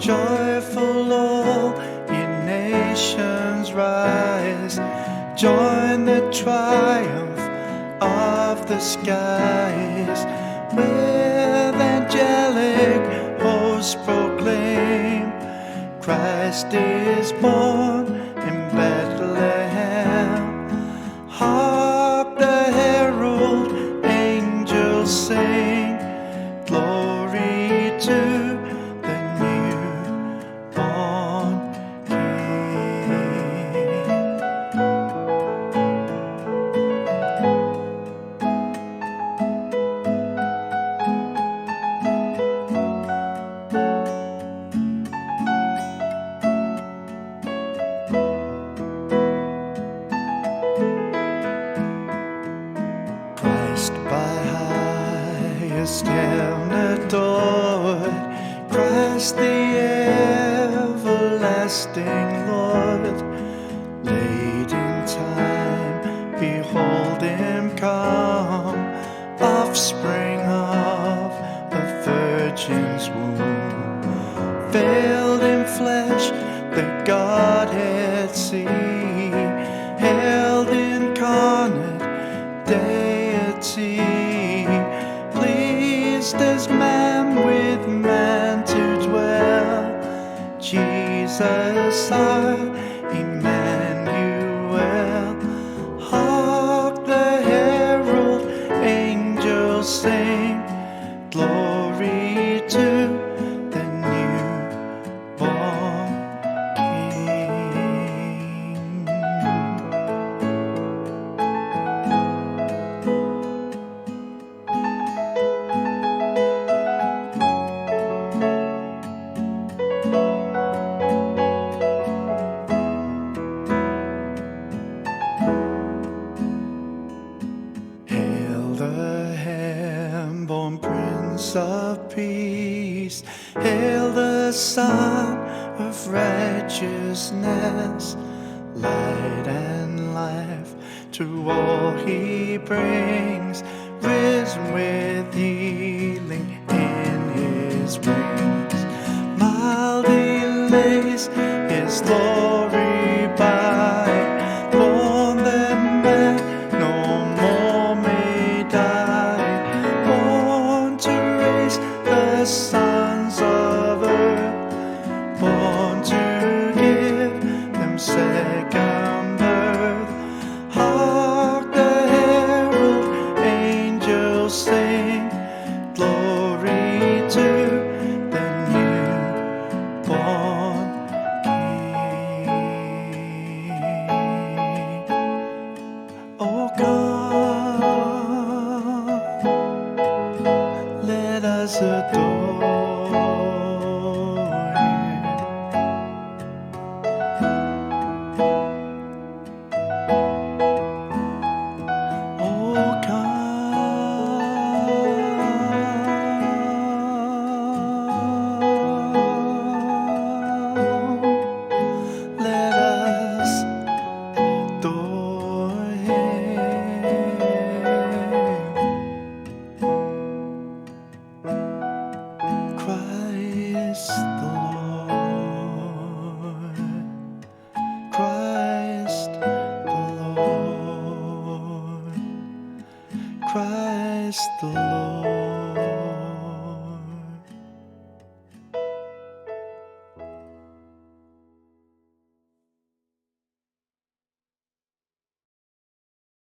Joyful all ye nations rise, join the triumph of the skies. With angelic hosts proclaim, Christ is born in Bethlehem. Hark the herald angels sing, glory to the newborn King. Christ by highest heaven adored, Christ the everlasting Lord. Late in time, behold him come, offspring of a virgin's womb. Veiled in flesh, the Godhead see, held incarnate deity, pleased as man with man to dwell. Jesus our Emmanuel. Hark the herald angels sing, glory to the newborn King. Hail the hand-born Prince of Peace, hail the Son of righteousness. Light and life to all he brings, risen with healing in his wings. Mildly lays his glory by, born that man no more may die, born to raise the sons of earth, born to give them second birth. Hark the herald angels sing, glory to the newborn King. Oh God, let us adore Him. Oh God, let us adore Him. Christ the Lord, Christ the Lord, Christ the Lord.